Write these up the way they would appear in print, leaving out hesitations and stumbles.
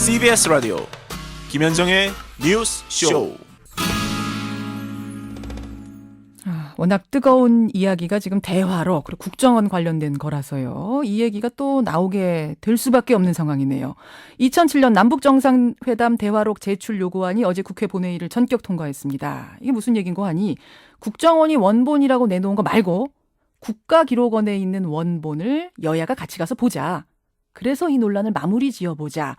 CBS 라디오 김현정의 뉴스 쇼. 워낙 뜨거운 이야기가 지금 대화로 그리고 국정원 관련된 거라서요. 이 얘기가 또 나오게 될 수밖에 없는 상황이네요. 2007년 남북정상회담 대화록 제출 요구안이 어제 국회 본회의를 전격 통과했습니다. 이게 무슨 얘기인고 하니 국정원이 원본이라고 내놓은 거 말고 국가기록원에 있는 원본을 여야가 같이 가서 보자. 그래서 이 논란을 마무리 지어보자.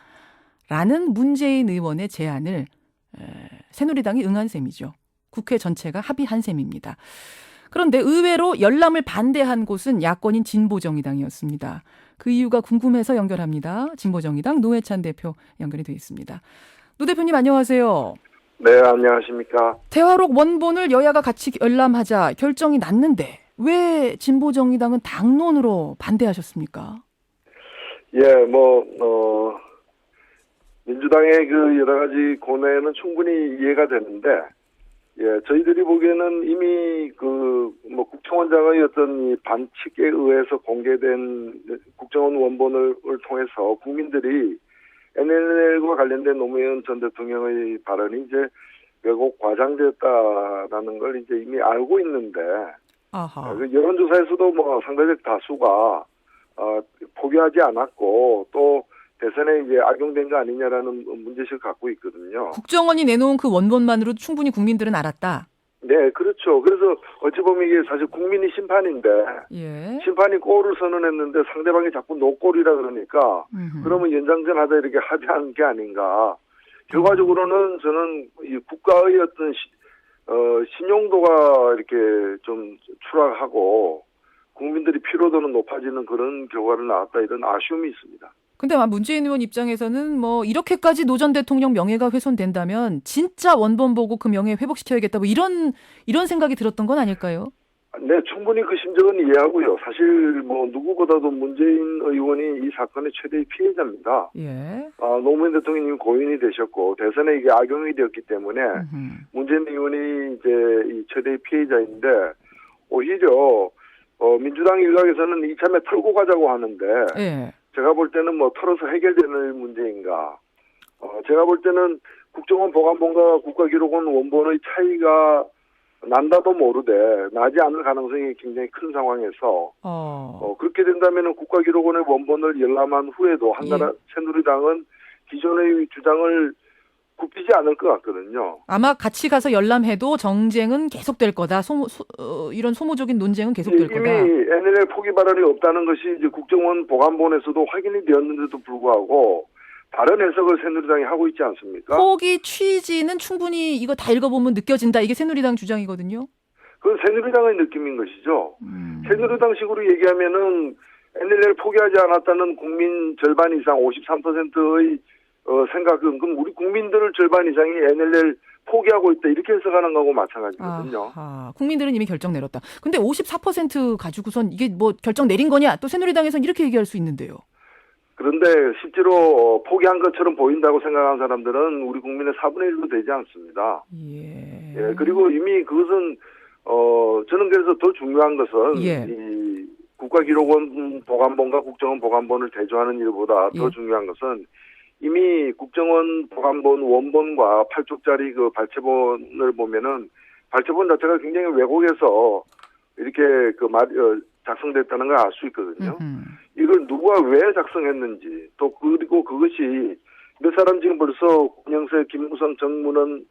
라는 문재인 의원의 제안을 새누리당이 응한 셈이죠. 국회 전체가 합의한 셈입니다. 그런데 의외로 열람을 반대한 곳은 야권인 진보정의당이었습니다. 그 이유가 궁금해서 연결합니다. 진보정의당 노회찬 대표 연결이 되어 있습니다. 노 대표님 안녕하세요. 네, 안녕하십니까. 대화록 원본을 여야가 같이 열람하자 결정이 났는데 왜 진보정의당은 당론으로 반대하셨습니까? 민주당의 그 여러 가지 고뇌는 충분히 이해가 되는데, 저희들이 보기에는 이미 국정원장의 어떤 이 반칙에 의해서 공개된 국정원 원본을 통해서 국민들이 NLL과 관련된 노무현 전 대통령의 발언이 이제 왜곡 과장되었다라는 걸 이제 이미 알고 있는데, 여론조사에서도 상대적 다수가 포기하지 않았고 또 대선에 이제 악용된 거 아니냐라는 문제식을 갖고 있거든요. 국정원이 내놓은 그 원본만으로도 충분히 국민들은 알았다. 네, 그렇죠. 그래서 어찌 보면 이게 사실 국민이 심판인데, 심판이 골을 선언했는데 상대방이 자꾸 노골이라 그러니까, 그러면 연장전 하다 이렇게 합의한 게 아닌가. 결과적으로는 저는 이 국가의 어떤 신용도가 이렇게 좀 추락하고 국민들이 피로도는 높아지는 그런 결과를 나왔다, 이런 아쉬움이 있습니다. 근데 문재인 의원 입장에서는 이렇게까지 노 전 대통령 명예가 훼손된다면 진짜 원본 보고 그 명예 회복시켜야겠다 이런 생각이 들었던 건 아닐까요? 네, 충분히 그 심정은 이해하고요. 사실 누구보다도 문재인 의원이 이 사건의 최대의 피해자입니다. 노무현 대통령이 고인이 되셨고 대선에 이게 악용이 되었기 때문에 문재인 의원이 이제 이 최대의 피해자인데, 오히려 민주당 일각에서는 이참에 털고 가자고 하는데, 제가 볼 때는 털어서 해결되는 문제인가. 제가 볼 때는 국정원 보관본과 국가기록원 원본의 차이가 난다도 모르되 나지 않을 가능성이 굉장히 큰 상황에서 그렇게 된다면 국가기록원의 원본을 열람한 후에도 한나라 새누리당은 기존의 주장을 굽히지 않을 것 같거든요. 아마 같이 가서 열람해도 정쟁은 계속될 거다. 이런 소모적인 논쟁은 계속될 거다. 이미 NLL 포기 발언이 없다는 것이 이제 국정원 보관본에서도 확인이 되었는데도 불구하고 다른 해석을 새누리당이 하고 있지 않습니까? 포기 취지는 충분히 이거 다 읽어보면 느껴진다. 이게 새누리당 주장이거든요. 그건 새누리당의 느낌인 것이죠. 새누리당식으로 얘기하면은 NLL 포기하지 않았다는 국민 절반 이상 53%의 생각은 그럼 우리 국민들을 절반 이상이 NLL 포기하고 있다 이렇게 해석하는 거하고 마찬가지거든요. 국민들은 이미 결정 내렸다. 근데 54% 가지고선 이게 결정 내린 거냐? 또 새누리당에서는 이렇게 얘기할 수 있는데요. 그런데 실제로 포기한 것처럼 보인다고 생각하는 사람들은 우리 국민의 4분의 1도 되지 않습니다. 그리고 이미 그것은 저는 그래서 더 중요한 것은 이 국가기록원 보관본과 국정원 보관본을 대조하는 일보다 더 중요한 것은 이미 국정원 보관본 원본과 8쪽짜리 그 발췌본을 보면은 발췌본 자체가 굉장히 왜곡해서 이렇게 작성됐다는 걸 알 수 있거든요. 이걸 누가 왜 작성했는지 또 그리고 그것이 몇 사람 지금 벌써 권영세, 김무성, 정문원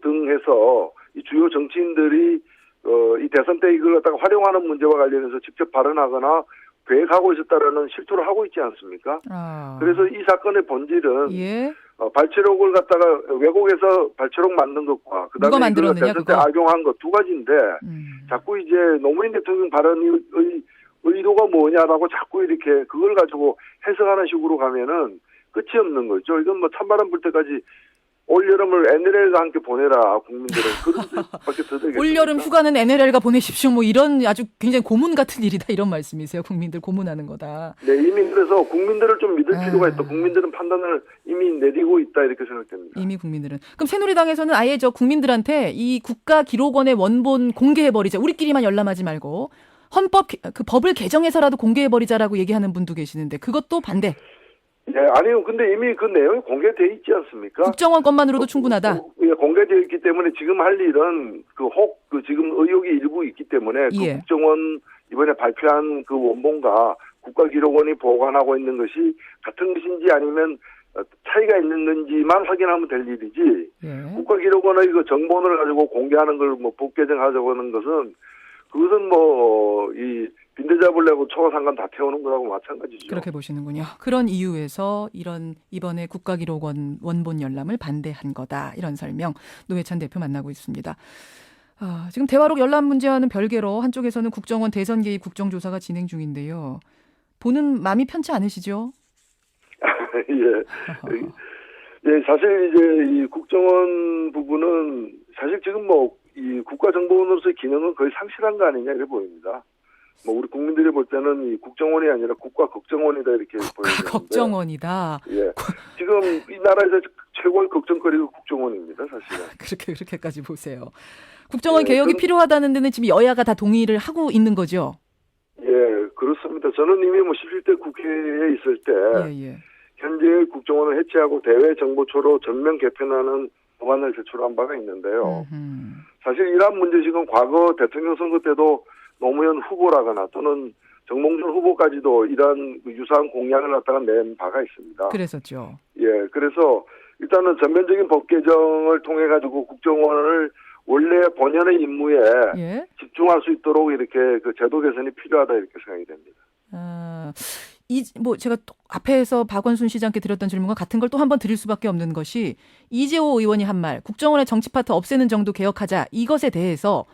등 해서 이 주요 정치인들이 이 대선 때 이걸 갖다가 활용하는 문제와 관련해서 직접 발언하거나 계획하고 있었다라는 실토를 하고 있지 않습니까? 그래서 이 사건의 본질은 발췌록을 갖다가 왜곡해서 발췌록 만든 것과 그다음에 이걸 대선 때 악용한 것 두 가지인데 자꾸 이제 노무현 대통령 발언의 의도가 뭐냐라고 자꾸 이렇게 그걸 가지고 해석하는 식으로 가면은 끝이 없는 거죠. 이건 찬바람 불 때까지 올여름을 NLL과 함께 보내라 국민들은 그런 뜻밖에 더 되겠습니까? 올여름 휴가는 NLL과 보내십시오. 이런 아주 굉장히 고문 같은 일이다 이런 말씀이세요. 국민들 고문하는 거다. 네, 이미 그래서 국민들을 좀 믿을 필요가 있다. 국민들은 판단을 이미 내리고 있다 이렇게 생각됩니다. 이미 국민들은. 그럼 새누리당에서는 아예 국민들한테 이 국가기록원의 원본 공개해버리자. 우리끼리만 열람하지 말고 법을 개정해서라도 공개해버리자라고 얘기하는 분도 계시는데 그것도 반대. 예, 아니요. 근데 이미 그 내용이 공개돼 있지 않습니까? 국정원 것만으로도 충분하다. 예, 공개되어 있기 때문에 지금 할 일은 지금 의혹이 일부 있기 때문에 예. 그 국정원 이번에 발표한 그 원본과 국가기록원이 보관하고 있는 것이 같은 것인지 아니면 차이가 있는 건지만 확인하면 될 일이지. 예. 국가기록원의 그 정본을 가지고 공개하는 걸 뭐 법개정하자고 하는 것은 그것은 이 빈대잡을 내고 초과상관 다 태우는 거라고 마찬가지죠. 그렇게 보시는군요. 그런 이유에서 이번에 국가기록원 원본 열람을 반대한 거다. 이런 설명 노회찬 대표 만나고 있습니다. 지금 대화록 열람 문제와는 별개로 한쪽에서는 국정원 대선 개입 국정조사가 진행 중인데요. 보는 마음이 편치 않으시죠? 예. 예, 사실 이제 이 국정원 부분은 사실 지금 이 국가정보원으로서의 기능은 거의 상실한 거 아니냐 이렇게 보입니다. 우리 국민들이 볼 때는 이 국정원이 아니라 국가걱정원이다 이렇게 보이는데. 국가걱정원이다. 예. 지금 이 나라에서 최고의 걱정거리가 국정원입니다, 사실은. 그렇게까지 보세요. 국정원 개혁이 필요하다는 데는 지금 여야가 다 동의를 하고 있는 거죠? 예, 그렇습니다. 저는 이미 17대 국회에 있을 때 현재 국정원을 해체하고 대외 정보처로 전면 개편하는 법안을 제출한 바가 있는데요. 사실 이러한 문제식은 과거 대통령 선거 때도 노무현 후보라거나 또는 정몽준 후보까지도 이러한 유사한 공약을 갖다가 낸 바가 있습니다. 그랬었죠. 예, 그래서 일단은 전면적인 법 개정을 통해 가지고 국정원을 원래 본연의 임무에 집중할 수 있도록 이렇게 그 제도 개선이 필요하다 이렇게 생각이 됩니다. 제가 또 앞에서 박원순 시장께 드렸던 질문과 같은 걸 또 한 번 드릴 수밖에 없는 것이 이재호 의원이 한 말, 국정원의 정치 파트 없애는 정도 개혁하자 이것에 대해서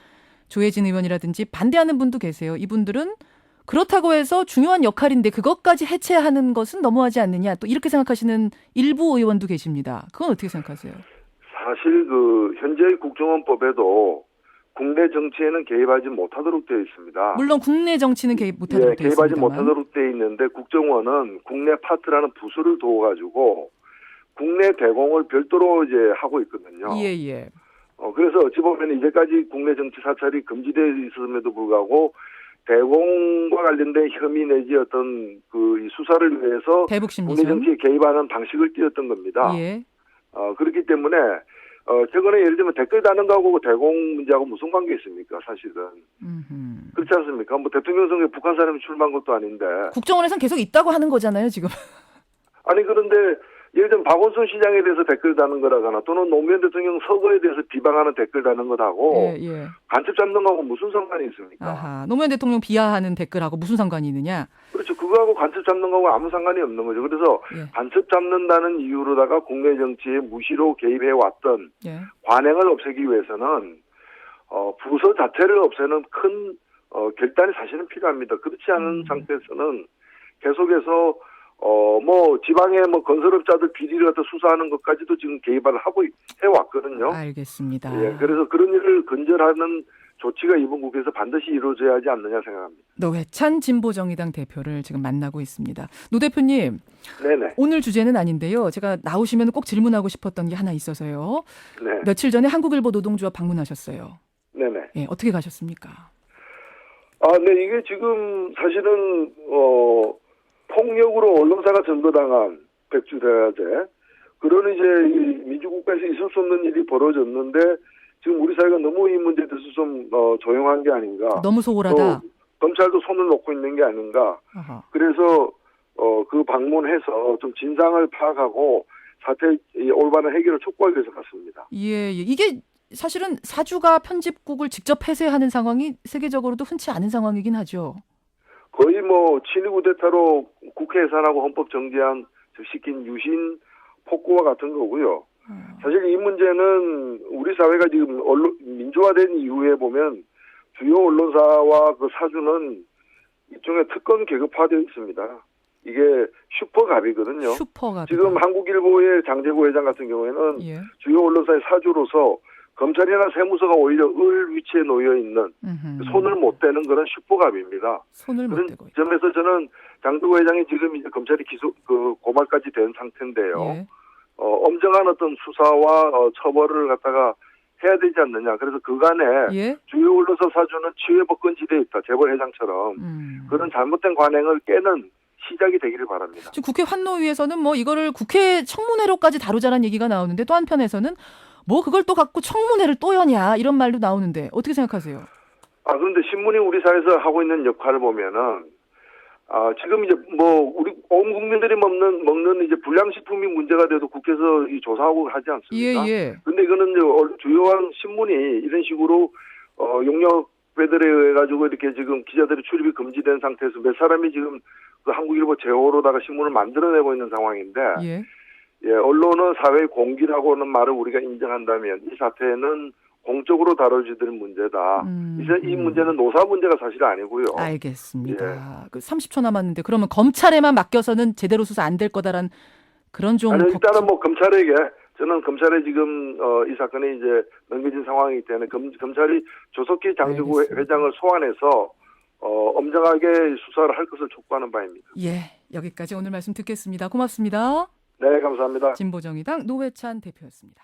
조혜진 의원이라든지 반대하는 분도 계세요. 이분들은 그렇다고 해서 중요한 역할인데 그것까지 해체하는 것은 너무하지 않느냐 또 이렇게 생각하시는 일부 의원도 계십니다. 그건 어떻게 생각하세요? 사실 현재의 국정원법에도 국내 정치에는 개입하지 못하도록 되어 있습니다. 물론 국내 정치는 개입 못하도록 되어 있습니다만. 개입하지 못하도록 되어 있는데 국정원은 국내 파트라는 부서를 두어가지고 국내 대공을 별도로 이제 하고 있거든요. 예. 그래서 어찌 보면 이제까지 국내 정치 사찰이 금지되어 있음에도 불구하고 대공과 관련된 혐의 내지 어떤 이 수사를 위해서 국내 정치에 개입하는 방식을 띄었던 겁니다. 예. 그렇기 때문에 최근에 예를 들면 댓글 다는 거하고 대공 문제하고 무슨 관계 있습니까, 사실은. 그렇지 않습니까? 대통령 선거에 북한 사람이 출마한 것도 아닌데. 국정원에서는 계속 있다고 하는 거잖아요, 지금. 아니, 그런데 예를 들면 박원순 시장에 대해서 댓글 다는 거라거나 또는 노무현 대통령 서거에 대해서 비방하는 댓글 다는 것하고 간첩 잡는 거하고 무슨 상관이 있습니까? 노무현 대통령 비하하는 댓글하고 무슨 상관이 있느냐? 그렇죠. 그거하고 간첩 잡는 거하고 아무 상관이 없는 거죠. 그래서 간첩 잡는다는 이유로다가 국내 정치에 무시로 개입해왔던 관행을 없애기 위해서는 부서 자체를 없애는 큰 결단이 사실은 필요합니다. 그렇지 않은 상태에서는 계속해서 지방의 건설업자들 비리를 갖다 수사하는 것까지도 지금 개입을 하고 해왔거든요. 알겠습니다. 예, 그래서 그런 일을 근절하는 조치가 이번 국회에서 반드시 이루어져야 하지 않느냐 생각합니다. 노회찬 진보정의당 대표를 지금 만나고 있습니다. 노 대표님, 네네. 오늘 주제는 아닌데요. 제가 나오시면 꼭 질문하고 싶었던 게 하나 있어서요. 네. 며칠 전에 한국일보 노동조합 방문하셨어요. 네네. 예, 어떻게 가셨습니까? 네, 이게 지금 사실은 폭력으로 언론사가 점거당한 백주대화제 그런 이제 민주국가에서 있을 수 없는 일이 벌어졌는데 지금 우리 사회가 너무 이 문제에 대해서 좀 조용한 게 아닌가. 너무 소홀하다. 검찰도 손을 놓고 있는 게 아닌가. 그래서 그 방문해서 좀 진상을 파악하고 사태의 올바른 해결을 촉구하기 위해서 갔습니다. 예. 이게 사실은 사주가 편집국을 직접 폐쇄하는 상황이 세계적으로도 흔치 않은 상황이긴 하죠. 거의 친위 구데타로 국회 예산하고 헌법 정지안 시킨 유신 폭구와 같은 거고요. 사실 이 문제는 우리 사회가 지금 민주화된 이후에 보면 주요 언론사와 그 사주는 일종의 특권 계급화되어 있습니다. 이게 슈퍼갑이거든요. 슈퍼갑. 지금 한국일보의 장재구 회장 같은 경우에는 주요 언론사의 사주로서 검찰이나 세무서가 오히려 을 위치에 놓여 있는 손을 못 대는 그런 슈퍼갑입니다. 손을 못 대고. 점에서 저는 장재구 회장이 지금 이제 검찰이 고발까지 된 상태인데요. 엄정한 어떤 수사와 처벌을 갖다가 해야 되지 않느냐. 그래서 그간에 주요 언론사 사주는 치외 법권지대에 있다. 재벌 회장처럼 그런 잘못된 관행을 깨는 시작이 되기를 바랍니다. 지금 국회 환노위에서는 뭐 이거를 국회 청문회로까지 다루자는 얘기가 나오는데 또 한편에서는 뭐 그걸 또 갖고 청문회를 또 여냐 이런 말도 나오는데 어떻게 생각하세요? 그런데 신문이 우리 사회에서 하고 있는 역할을 보면은 지금 이제 뭐 우리 온 국민들이 먹는 이제 불량식품이 문제가 돼도 국회에서 이 조사하고 하지 않습니까? 예. 근데 이거는 이제 주요한 신문이 이런 식으로 용역 배들에 의해 가지고 이렇게 지금 기자들의 출입이 금지된 상태에서 몇 사람이 지금 그 한국일보 제호로다가 신문을 만들어내고 있는 상황인데, 언론은 사회의 공기라고는 말을 우리가 인정한다면 이 사태는 공적으로 다뤄지는 문제다. 이 문제는 노사 문제가 사실 아니고요. 알겠습니다. 그 30초 남았는데 그러면 검찰에만 맡겨서는 제대로 수사 안 될 거다란 그런 좀 일단은 뭐 저는 검찰에 지금 이 사건이 이제 넘겨진 상황이기 때문에 검찰이 조석기 장제구 회장을 소환해서 엄정하게 수사를 할 것을 촉구하는 바입니다. 여기까지 오늘 말씀 듣겠습니다. 고맙습니다. 네, 감사합니다. 진보정의당 노회찬 대표였습니다.